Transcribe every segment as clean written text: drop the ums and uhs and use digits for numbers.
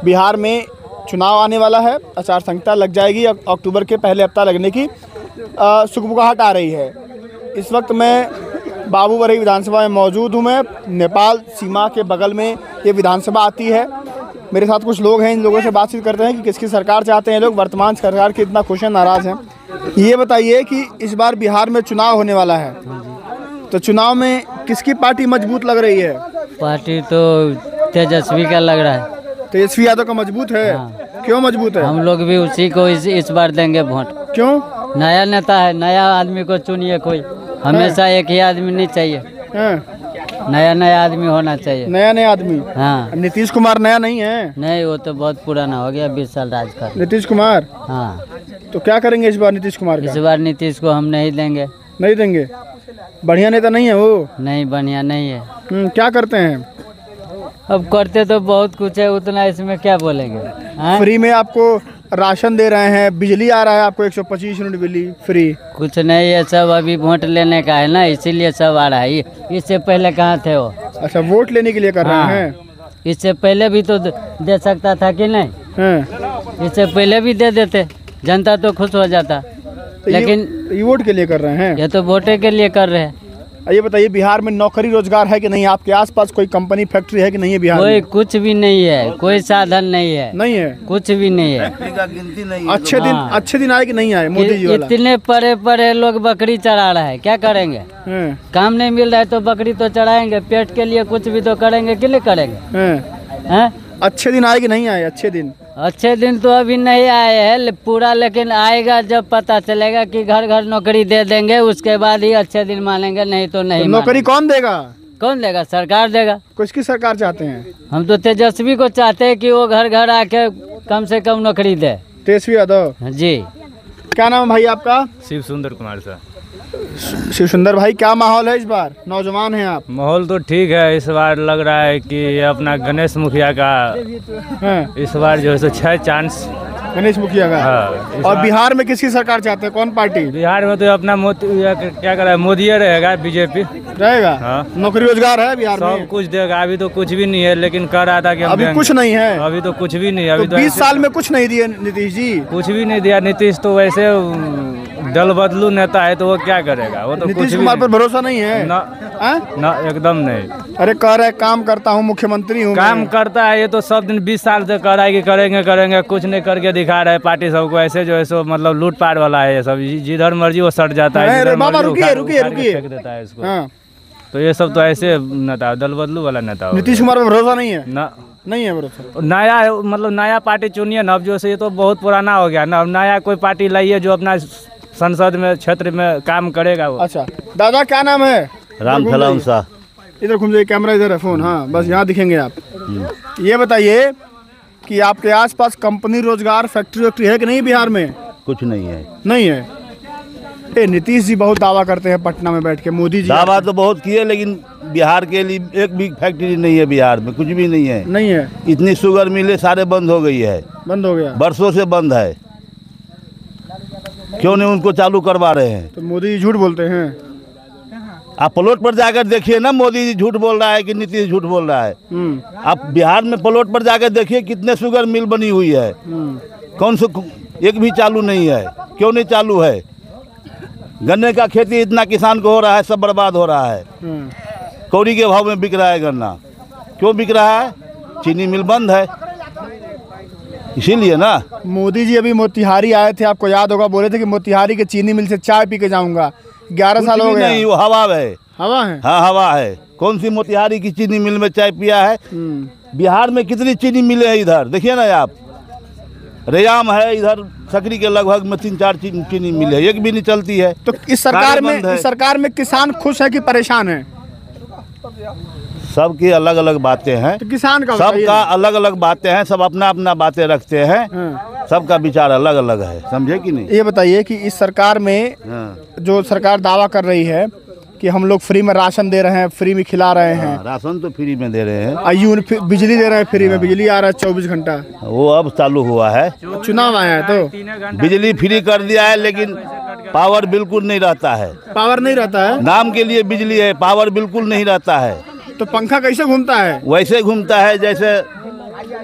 बिहार में चुनाव आने वाला है, आचार संहिता लग जाएगी, अक्टूबर के पहले हफ्ता लगने की सुगबुगाहट आ रही है। इस वक्त मैं बाबूबरही विधानसभा में मौजूद हूँ। मैं नेपाल सीमा के बगल में ये विधानसभा आती है। मेरे साथ कुछ लोग हैं, इन लोगों से बातचीत करते हैं कि किसकी सरकार चाहते हैं लोग, वर्तमान सरकार की इतना खुश हैं, नाराज़ हैं। ये बताइए कि इस बार बिहार में चुनाव होने वाला है, तो चुनाव में किसकी पार्टी मजबूत लग रही है? पार्टी तो तेजस्वी का लग रहा है। तेजस्वी यादव का मजबूत है। हाँ। क्यों मजबूत है? हम लोग भी उसी को इस बार देंगे वोट। क्यों? नया नेता है, नया आदमी को चुनिए। कोई हमेशा एक ही आदमी नहीं चाहिए, नया आदमी होना चाहिए। नया आदमी? हाँ। नीतीश कुमार नया नहीं है? नहीं, वो तो बहुत पुराना हो गया, 20 साल राज कर। नीतीश कुमार? हाँ। तो क्या करेंगे इस बार नीतीश कुमार का? इस बार नीतीश को हम नहीं देंगे। नहीं देंगे? बढ़िया नेता नहीं है वो? नहीं, बढ़िया नहीं है। क्या करते हैं? अब करते तो बहुत कुछ है, उतना इसमें क्या बोलेंगे। फ्री में आपको राशन दे रहे हैं, बिजली आ रहा है आपको 125 यूनिट बिजली फ्री। कुछ नहीं है, सब अभी वोट लेने का है ना, इसीलिए सब आ रहा है। इससे पहले कहाँ थे वो? अच्छा, वोट लेने के लिए कर रहे हैं। इससे पहले भी तो दे सकता था कि नहीं? इससे पहले भी दे देते, जनता तो खुश हो जाता। लेकिन ये वोट के लिए कर रहे हैं? ये तो वोटे के लिए कर रहे हैं। ये बताइए, बिहार में नौकरी रोजगार है कि नहीं? आपके आसपास कोई कंपनी फैक्ट्री है कि नहीं है बिहार कोई में? कुछ भी नहीं है, कोई साधन नहीं है। नहीं है? कुछ भी नहीं है। गिनती नहीं है। अच्छे दिन आए कि नहीं आए मोदी जी वाला? इतने परे लोग बकरी चढ़ा रहा है, क्या करेंगे? काम नहीं मिल रहा है तो बकरी तो चढ़ाएंगे, पेट के लिए कुछ भी तो करेंगे कि नहीं करेंगे? अच्छे दिन आए कि नहीं आए? अच्छे दिन तो अभी नहीं आए हैं पूरा, लेकिन आएगा जब पता चलेगा कि घर घर नौकरी दे देंगे, उसके बाद ही अच्छे दिन मानेंगे, नहीं तो नहीं। नौकरी कौन देगा? कौन देगा? सरकार देगा। किसकी सरकार चाहते हैं? हम तो तेजस्वी को चाहते हैं कि वो घर घर आके कम से कम नौकरी दे। तेजस्वी यादव जी। क्या नाम है भाई आपका? शिव सुंदर कुमार सर। शिव सुंदर भाई, क्या माहौल है इस बार? नौजवान हैं आप। माहौल तो ठीक है, इस बार लग रहा है कि अपना गणेश मुखिया का इस बार जो है सो 6 चांस गणेश मुखिया का। हाँ। और बिहार में किसकी सरकार चाहते हैं, कौन पार्टी? बिहार में तो अपना क्या कर रहा है, मोदी रहेगा, बीजेपी रहेगा। हाँ। नौकरी रोजगार है बिहार में? सब कुछ देगा। अभी तो कुछ भी नहीं है, लेकिन कह रहा था कि अभी कुछ नहीं है। अभी तो कुछ भी नहीं। अभी तो 20 साल में कुछ नहीं दिए नीतीश जी? कुछ भी नहीं दिया नीतीश। तो वैसे दल बदलू नेता है तो वो क्या करेगा? वो तो नीतीश कुमार पर भरोसा नहीं है ना, एकदम नहीं। अरे कह रहे काम करता हूँ, मुख्यमंत्री हूँ। काम करता है, ये तो सब दिन 20 साल से कह रहा है कि करेंगे, कुछ नहीं करके दिखा रहा है पार्टी सबको। ऐसे जो है सो मतलब लूटपाट वाला है ये सब, जिधर मर्जी वो सट जाता है। बाबा रुकिए फेंक देता है इसको। तो ये सब तो ऐसे नेता, दल बदलू वाला नेता। नीतीश कुमार पर भरोसा नहीं है? ना, नहीं है भरोसा। नया मतलब नया पार्टी चुनिए ना। अब जो है ये तो बहुत पुराना हो गया ना। अब नया कोई पार्टी लाइए जो अपना संसद में क्षेत्र में काम करेगा वो। अच्छा दादा, क्या नाम है? रामफलाम शाह। इधर घूम जाइए, कैमरा इधर है, फोन। हाँ, बस यहाँ दिखेंगे आप। ये बताइए कि आपके आसपास कंपनी रोजगार फैक्ट्री है कि नहीं बिहार में? कुछ नहीं है। नहीं है? नीतीश जी बहुत दावा करते हैं पटना में बैठ के, मोदी जी दावा तो बहुत किए, लेकिन बिहार के लिए एक भी फैक्ट्री नहीं है। बिहार में कुछ भी नहीं है। नहीं है? इतनी शुगर मिले सारे बंद हो गई है। बंद हो गया? बरसों से बंद है। क्यों नहीं उनको चालू करवा रहे हैं? तो मोदी जी झूठ बोलते हैं। आप प्लॉट पर जाकर देखिए ना, मोदी जी झूठ बोल रहा है कि नीतीश झूठ बोल रहा है। आप बिहार में प्लॉट पर जाकर देखिए कितने शुगर मिल बनी हुई है। कौन से एक भी चालू नहीं है? क्यों नहीं चालू है? गन्ने का खेती इतना किसान को हो रहा है, सब बर्बाद हो रहा है। कौड़ी के भाव में बिक रहा है गन्ना। क्यों बिक रहा है? चीनी मिल बंद है, इसीलिए ना। मोदी जी अभी मोतिहारी आए थे, आपको याद होगा, बोले थे कि मोतिहारी के चीनी मिल से चाय पी के जाऊंगा। 11 साल हो गए। नहीं, वो हवा है। हवा है? हाँ, हवा है। कौन सी मोतिहारी की चीनी मिल में चाय पिया है? बिहार में कितनी चीनी मिले हैं इधर देखिए ना आप। रेयाम है इधर, सकरी के लगभग में 3-4 चीनी मिले, एक भी नहीं चलती है। तो इस सरकार में किसान खुश है कि परेशान है? सबकी अलग अलग बातें हैं। तो किसान का सबका अलग अलग बातें हैं, सब अपना अपना बातें रखते हैं। सबका विचार अलग अलग है, समझे कि नहीं? ये बताइए कि इस सरकार में जो सरकार दावा कर रही है कि हम लोग फ्री में राशन दे रहे हैं, फ्री में खिला रहे हैं। राशन तो फ्री में दे रहे हैं। बिजली दे रहे हैं, फ्री में बिजली आ रहा है 24 घंटा। वो अब चालू हुआ है, चुनाव आया है तो बिजली फ्री कर दिया है, लेकिन पावर बिल्कुल नहीं रहता है। पावर नहीं रहता है? नाम के लिए बिजली है, पावर बिल्कुल नहीं रहता है। तो पंखा कैसे घूमता है? वैसे घूमता है जैसे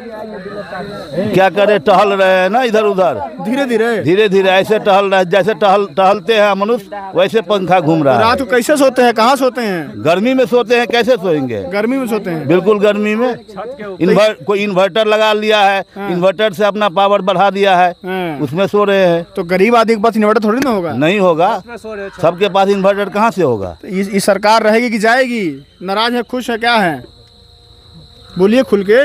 क्या करे, टहल रहे हैं ना इधर उधर, धीरे धीरे धीरे धीरे ऐसे टहल रहे हैं, जैसे टहलते हैं मनुष्य वैसे पंखा घूम रहा है। रात को कैसे सोते हैं, कहाँ सोते हैं? गर्मी में सोते हैं, कैसे सोएंगे? गर्मी में सोते हैं। बिल्कुल गर्मी में। कोई इन्वर्टर लगा लिया है, इन्वर्टर से अपना पावर बढ़ा दिया है, उसमें सो रहे हैं। तो गरीब आदमी के पास इन्वर्टर थोड़ी ना होगा? नहीं होगा, सबके पास इन्वर्टर कहाँ से होगा? तो इस सरकार रहेगी कि जाएगी? नाराज है, खुश है, क्या है? बोलिए खुल के।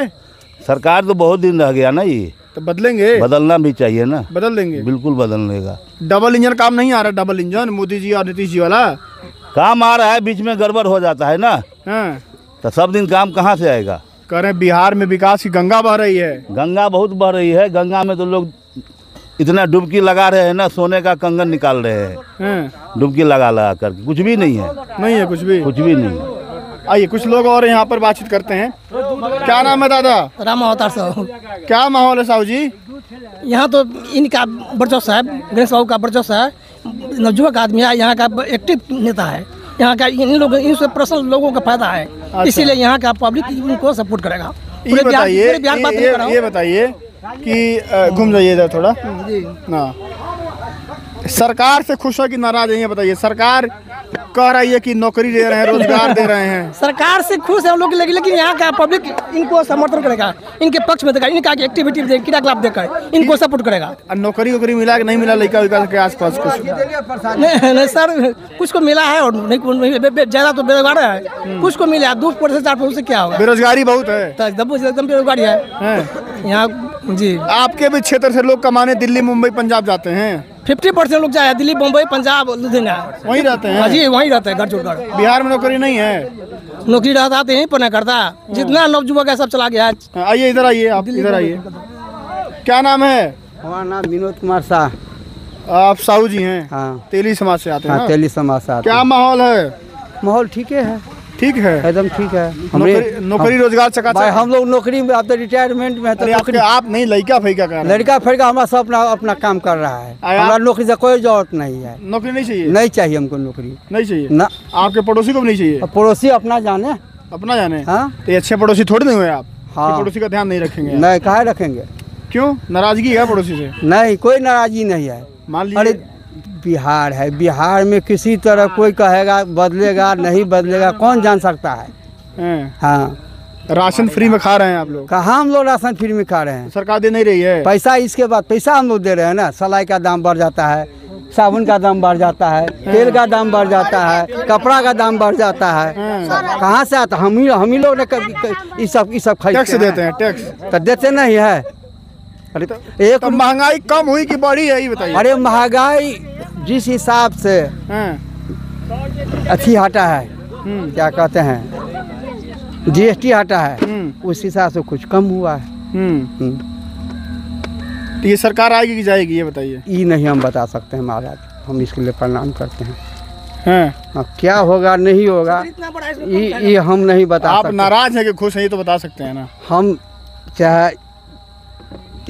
सरकार तो बहुत दिन रह गया ना, ये तो बदलेंगे, बदलना भी चाहिए ना। बदल देंगे, बिल्कुल बदल देगा। डबल इंजन काम नहीं आ रहा, डबल इंजन मोदी जी और नीतीश जी वाला काम आ रहा है, बीच में गड़बड़ हो जाता है ना, तो सब दिन काम कहाँ से आएगा? कह रहे हैं बिहार में विकास की गंगा बह रही है। गंगा बहुत बह रही है, गंगा में तो लोग इतना डुबकी लगा रहे हैं ना, सोने का कंगन निकाल रहे हैं डुबकी लगा लगा करके। कुछ भी नहीं है, नहीं है कुछ भी, कुछ भी नहीं। आइए कुछ लोग और यहाँ पर बातचीत करते हैं। क्या नाम है दादा? राम अवतार साहब। क्या माहौल है साहू जी? यहाँ तो इनका वर्चस्व है, गणेश बाबू का वर्चस्व है, नवजुवक आदमी है, यहाँ का एक्टिव नेता है, यहाँ का इन लोगों इनसे पर्सनल लोगों का फायदा है। इसीलिए यहाँ का पब्लिक इनको सपोर्ट करेगा। ये बताइए कि घूम जाइए इधर थोड़ा ना, सरकार से खुश है कि नाराज है? ये बताइए। सरकार कह रही है कि नौकरी दे रहे हैं, रोजगार दे रहे हैं। सरकार से खुश है हम लोग, लेकिन यहाँ का पब्लिक इनको समर्थन करेगा, इनके पक्ष में देगा, इनका एक्टिविटी क्रियाकलाप देकर इनको सपोर्ट करेगा। नौकरी वोकरी मिला कि नहीं मिला लड़का विकास के आसपास कुछ? नहीं सर, कुछ को मिला है और नहीं, ज्यादा तो बेरोजगार है। कुछ को मिला 2% 4% से क्या होगा? बेरोजगारी बहुत है, एकदम बेरोजगारी है यहाँ जी। आपके भी क्षेत्र से लोग कमाने दिल्ली मुंबई पंजाब जाते हैं? 50% लोग जाए दिल्ली मुंबई पंजाब लुधियाना, वहीं रहते हैं जी, वहीं रहते हैं घर छोड़कर। बिहार में नौकरी नहीं है? नौकरी रहता तो यहीं पर नहीं करता, जितना नवजुवक है सब चला गया है। आइए इधर आइए, आप इधर आइए। क्या नाम है? हमारा नाम विनोद कुमार शाह। आप साहू जी हैं? हाँ, तेली समाज से आते हैं? हाँ, तेली समाज से आते हैं। क्या माहौल है? माहौल ठीक है, ठीक है, एकदम ठीक है। नौकरी रोजगार चकाचक। भाई हम लोग नौकरी में, अब तो रिटायरमेंट में है, तो नौकरी आप नहीं लड़का फैका कर रहे हैं? लड़का फड़का हमारा सब अपना काम कर रहा है, हमारा नौकरी से कोई जरूरत नहीं है। नौकरी नहीं चाहिए? नहीं चाहिए हमको, नौकरी नहीं चाहिए ना। आपके पड़ोसी को भी नहीं चाहिए? पड़ोसी अपना जाने, अपना जाने। हाँ, तो अच्छे पड़ोसी थोड़े नहीं हुए आप? हाँ, पड़ोसी का ध्यान नहीं रखेंगे? नहीं, काहे रखेंगे? क्यों, नाराजगी है पड़ोसी से? नहीं, कोई नाराजगी नहीं है। मान लीजिए अरे बिहार है, बिहार में किसी तरह कोई कहेगा बदलेगा नहीं बदलेगा, कौन जान सकता है? हाँ, राशन फ्री में खा रहे हैं आप लोग? कहाँ हम लोग राशन फ्री में खा रहे हैं? सरकार दे नहीं रही है पैसा, इसके बाद पैसा हम लोग दे रहे हैं ना। सलाई का दाम बढ़ जाता है, साबुन का दाम बढ़ जाता है, तेल का दाम बढ़ जाता है, कपड़ा का दाम बढ़ जाता है। कहाँ से आता? हम ही लोग ने ये सब टैक्स देते हैं। टैक्स तो देते नहीं है। अरे एक महंगाई कम हुई कि बढ़ी है, ये बताइए। अरे महंगाई जिस हिसाब से अच्छी हटा है, क्या कहते हैं, GST हटा है, उस हिसाब से कुछ कम हुआ है। तो ये सरकार आएगी कि जाएगी, ये बताइए। ये नहीं हम बता सकते हैं महाराज, हम इसके लिए प्रणाम करते हैं। अब क्या होगा नहीं होगा ये हम नहीं बता सकते। आप नाराज हैं कि खुश हैं, ये तो बता सकते हैं ना। हम चाहे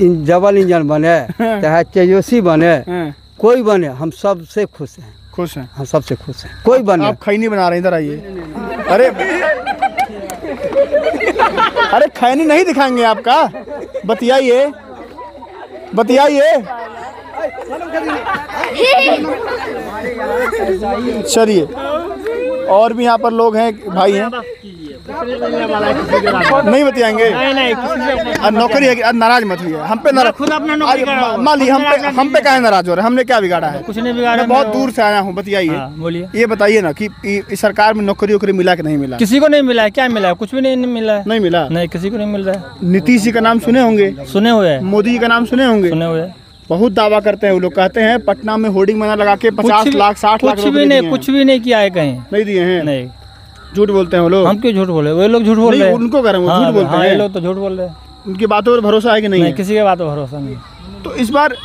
डबल इंजन बने चाहे तेजस्वी बने, कोई बने, हम सबसे खुश हैं। खुश हैं? हम सबसे खुश हैं, कोई बने। आप खैनी बना रहे हैं, इधर आइए। अरे खैनी नहीं दिखाएंगे आपका? बतियाइए बतियाइए। चलिए, और भी यहाँ पर लोग हैं, भाई हैं, नहीं बतियाएंगे? नौकरी है, नाराज मत हुई है हम पे। मान ली हम पे काहे नाराज हो रहे हैं? हमने क्या बिगाड़ा है? कुछ नहीं बिगाड़ा, मैं बहुत दूर से आया हूँ। बताइए, बोलिए। ये बताइए ना कि इस सरकार में नौकरी वोकरी मिला कि नहीं मिला? किसी को नहीं मिला है। क्या मिला है? कुछ भी नहीं मिला है। नहीं मिला? नहीं, किसी को नहीं मिल रहा है। नीतीश जी का नाम सुने होंगे? सुने हुए हैं। मोदी जी का नाम सुने होंगे? सुने हुए हैं। बहुत दावा करते हैं वो लोग, कहते हैं पटना में होर्डिंग बना लगा के 50 लाख 60 लाख कुछ भी नहीं किया है, कहीं नहीं दिए हैं। नहीं, झूठ बोलते हैं वो लोग। हम क्यों झूठ बोले? वो लोग झूठ बोल रहे हैं। उनको कह रहे हैं, झूठ बोलते हैं। ये लोग तो झूठ बोल रहे हैं। उनकी बातों पर भरोसा है कि नहीं? किसी के बात पर भरोसा नहीं। तो इस बार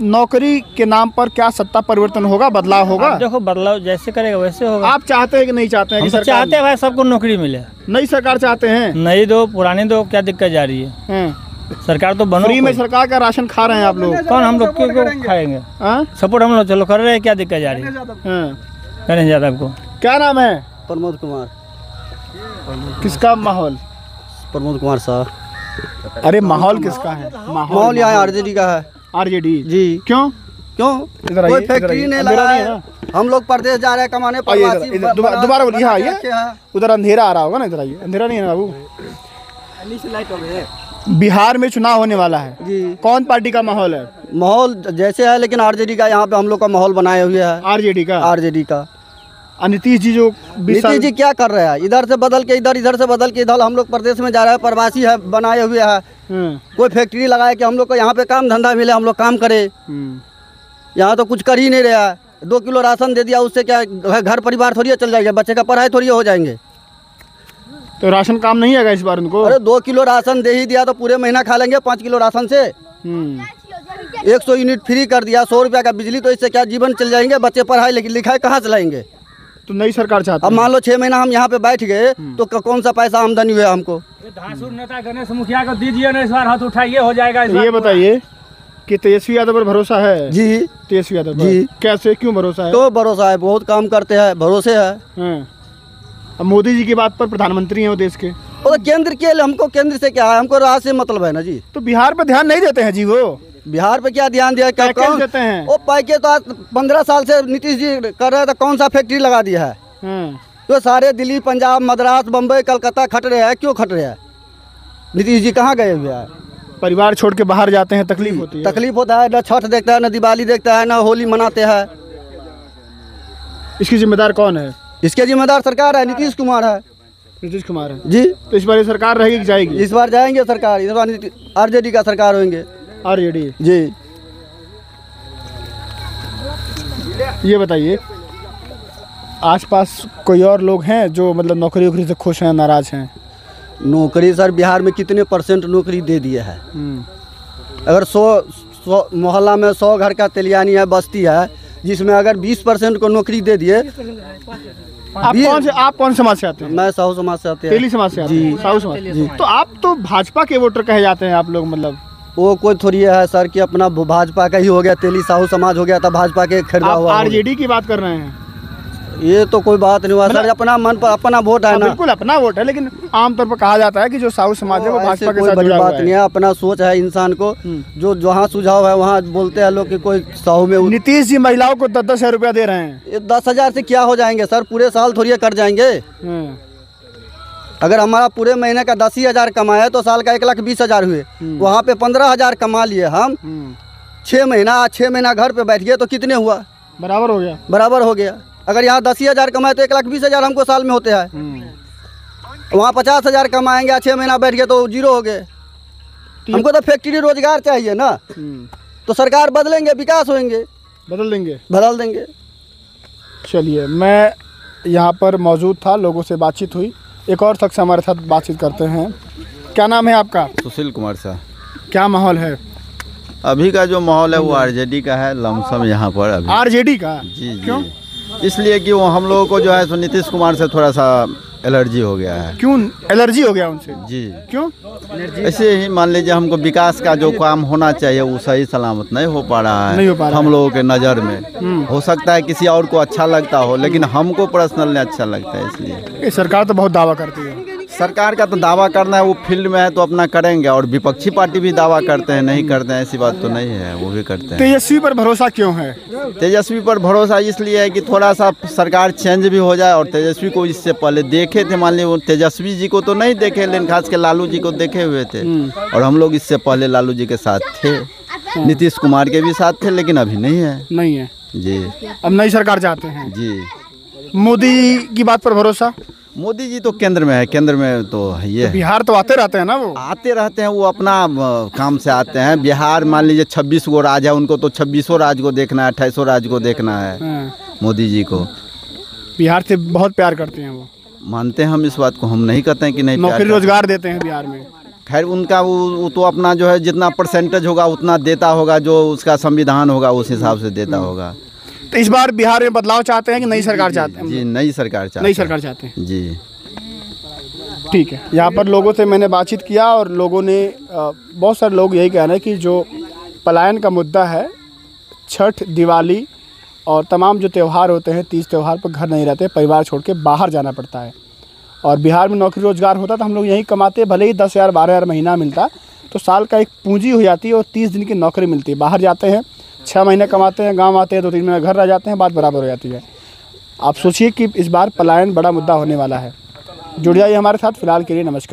नौकरी के नाम पर क्या सत्ता परिवर्तन होगा, बदलाव होगा? देखो, बदलाव जैसे करेगा वैसे होगा। आप चाहते हैं कि नहीं चाहते हैं? हम तो चाहते हैं भाई सबको नौकरी मिले। नई सरकार चाहते हैं? नई दो, पुरानी दो, क्या दिक्कत जा रही है? सरकार तो बनो। फ्री में सरकार का राशन खा रहे हैं आप लोग। कौन? हम लोग क्यों खाएंगे? सपोर्ट हम लोग चलो कर रहे हैं, क्या दिक्कत जा रही है? करने जाता आपको। क्या नाम है? प्रमोद कुमार। किसका माहौल? प्रमोद कुमार शाह। अरे माहौल किसका है? माहौल यहाँ आरजेडी का है। आरजेडी जी। क्यों? क्यों? इधर आइए, कोई इधर फैक्ट्री आइए। नहीं अंधेरा लगा नहीं है है। ना? हम लोग परदेश जा रहे हैं कमाने, आइए प्रवासी इधर, इधर दोबारा बोलिए। हाँ आइए, रखे हैं। उधर अंधेरा आ रहा होगा ना, इधर आइए। अंधेरा नहीं है ना बाबू? लाइट हो गई। बिहार में चुनाव होने वाला है जी। कौन पार्टी का माहौल है? माहौल जैसे है, लेकिन आरजेडी का यहाँ पे हम लोग का माहौल बनाए हुए है। आरजेडी का। आरजेडी का। नीतीश जी जो 20 नीतीश साल जी क्या कर रहे हैं? इधर से बदल के इधर, इधर से बदल के इधर। हम लोग प्रदेश में जा रहे हैं, प्रवासी है, बनाए हुए है। कोई फैक्ट्री लगाए कि हम लोग को यहाँ पे काम धंधा मिले, हम लोग काम करें। यहाँ तो कुछ कर ही नहीं रहा है। 2 किलो राशन दे दिया, उससे क्या घर परिवार थोड़ी चल जाएगा? बच्चे का पढ़ाई थोड़ी हो जाएंगे। तो राशन काम नहीं आएगा इस बार उनको? अरे 2 किलो राशन दे ही दिया तो पूरे महीना खा लेंगे 5 किलो राशन से। 100 यूनिट फ्री कर दिया, 100 रुपया का बिजली, तो इससे क्या जीवन चल जाएंगे? बच्चे पढ़ाई लिखाई कहाँ चलाएंगे? तो नई सरकार चाहते अब मान लो 6 महीना हम यहाँ पे बैठ गए तो कौन सा पैसा आमदनी हुआ हमको? धांसुर नेता गणेश मुखिया को दीजिए ना, इस बार हाथ उठाइए, हो जाएगा। हैं। ये बताइए कि तेजस्वी यादव पर भरोसा है? जी। तेजस्वी यादव पर जी। कैसे, क्यों भरोसा है? तो भरोसा है, बहुत काम करते हैं, भरोसे है। अब मोदी जी की बात पर, प्रधानमंत्री हैं वो देश के, और केंद्र के लिए हमको केंद्र से क्या है? हमको राज्य से मतलब है ना जी। तो बिहार पर ध्यान नहीं देते हैं जी वो? बिहार पे क्या ध्यान दिया? क्या पैकेज देते हैं? वो पैकेज तो आज 15 साल से नीतीश जी कर रहे थे, कौन सा फैक्ट्री लगा दिया है? तो सारे दिल्ली, पंजाब, मद्रास, बम्बई, कलकत्ता खट रहे हैं। क्यों खट रहे हैं? नीतीश जी कहाँ गए हुए हैं? परिवार छोड़ के बाहर जाते हैं, तकलीफ होती है। तकलीफ होता है, न छठ देखता है, न दिवाली देखता है, न होली मनाते हैं। इसकी जिम्मेदार कौन है? इसके जिम्मेदार सरकार है, नीतीश कुमार है। नीतीश कुमार है जी। तो इस बार ये सरकार रहेगी कि जाएगी? इस बार जाएंगे सरकार, इस बार आरजेडी का सरकार होंगे। आरजेडी। जी। ये बताइए, आसपास कोई और लोग हैं जो मतलब नौकरी वोकरी से खुश हैं, नाराज हैं? नौकरी सर बिहार में कितने % नौकरी दे दिए है? अगर 100 मोहल्ला में 100 घर का तेलियानी है, बस्ती है, जिसमें अगर 20% को नौकरी दे दिए। आप कौन समाज से आते हैं? मैं साहू समाज से आते हैं। तेली समाज से आते जी। हैं? साहू समाज। जी। तो आप तो भाजपा के वोटर कहे जाते हैं आप लोग, मतलब वो कोई थोड़ी है सर कि अपना भाजपा का ही हो गया, तेली साहू समाज हो गया था, भाजपा के खरीदा हुआ। आरजेडी की बात कर रहे हैं? ये तो कोई बात नहीं हुआ सर, अपना मन पर अपना वोट है ना। बिल्कुल अपना वोट है, लेकिन आमतौर पर कहा जाता है कि जो साहू समाज है वो भाजपा के कोई साथ बड़ी जुड़ा हुआ बात नहीं है। अपना सोच है इंसान को, जो जहाँ सुझाव है वहाँ बोलते हैं लोग कि कोई साहू में। नीतीश जी महिलाओं को 10-10 हज़ार रुपया दे रहे हैं। ये 10,000 से क्या हो जाएंगे सर? पूरे साल थोड़ी कर जाएंगे। अगर हमारा पूरे महीने का 10,000 कमाया तो साल का 1,20,000 हुए। वहाँ पे 15,000 कमा लिए हम। 6 महीना घर पे बैठ गए तो कितने हुआ? बराबर हो गया। बराबर हो गया। अगर यहाँ 10,000 कमाए तो 1,20,000 हमको साल में होते हैं। वहाँ 50,000 कमाएंगे, 6 महीना बैठ गए तो 0 हो गए। हमको तो फैक्ट्री रोजगार चाहिए ना। तो सरकार बदलेंगे, विकास होंगे, बदल देंगे। चलिए, मैं यहाँ पर मौजूद था, लोगों से बातचीत हुई। एक और शख्स हमारे साथ बातचीत करते हैं। क्या नाम है आपका? सुशील कुमार साहब। क्या माहौल है अभी का? जो माहौल है वो आरजेडी का है, लमसम यहाँ पर अभी। आरजेडी का? जी। क्यों? इसलिए कि वो हम लोगों को जो है सो नीतीश कुमार से थोड़ा सा एलर्जी हो गया है। क्यों एलर्जी हो गया उनसे? जी। क्यों? ऐसे ही मान लीजिए, हमको विकास का जो काम होना चाहिए वो सही सलामत नहीं हो पा रहा है। नहीं हो पा रहा हम लोगों के नज़र में। हो सकता है किसी और को अच्छा लगता हो, लेकिन हमको पर्सनल अच्छा लगता है। इसलिए ये सरकार तो बहुत दावा करती है। सरकार का तो दावा करना है, वो फील्ड में है तो अपना करेंगे। और विपक्षी पार्टी भी दावा करते हैं, नहीं करते हैं ऐसी बात तो नहीं है, वो भी करते हैं। तेजस्वी पर भरोसा क्यों है? तेजस्वी पर भरोसा इसलिए है कि थोड़ा सा सरकार चेंज भी हो जाए। और तेजस्वी को इससे पहले देखे थे, मान लीजिए तेजस्वी जी को तो नहीं देखे, लेकिन खास के लालू जी को देखे हुए थे। और हम लोग इससे पहले लालू जी के साथ थे, नीतीश कुमार के भी साथ थे, लेकिन अभी नहीं है जी। अब नई सरकार चाहते हैं जी। मोदी की बात पर भरोसा? मोदी जी तो केंद्र में है, केंद्र में तो है ये। बिहार तो आते रहते हैं ना, वो आते रहते हैं, वो अपना काम से आते हैं। बिहार मान लीजिए 26 गो राज्य है, उनको तो 26 राज्य को देखना है, 28 राज्य को देखना है। मोदी जी को बिहार से बहुत प्यार करते हैं वो। मानते हैं हम इस बात को, हम नहीं कहते हैं कि नहीं। नौकरी रोजगार देते हैं बिहार में। खैर उनका वो तो अपना जो है जितना परसेंटेज होगा उतना देता होगा, जो उसका संविधान होगा उस हिसाब से देता होगा। तो इस बार बिहार में बदलाव चाहते हैं कि नई सरकार चाहते हैं? जी, नई सरकार चाहते हैं जी। ठीक है। यहाँ पर लोगों से मैंने बातचीत किया और लोगों ने बहुत सारे लोग यही कह रहे हैं कि जो पलायन का मुद्दा है, छठ, दिवाली और तमाम जो त्यौहार होते हैं, तीज त्यौहार पर घर नहीं रहते, परिवार छोड़ के बाहर जाना पड़ता है। और बिहार में नौकरी रोजगार होता तो हम लोग यहीं कमाते, भले ही 10,000 12,000 महीना मिलता तो साल का एक पूंजी हो जाती है और 30 दिन की नौकरी मिलती है। बाहर जाते हैं 6 महीने कमाते हैं, गांव आते हैं 2-3 महीने घर रह जाते हैं, बात बराबर हो जाती है। आप सोचिए कि इस बार पलायन बड़ा मुद्दा होने वाला है। जुड़ जाइए हमारे साथ। फिलहाल के लिए नमस्कार।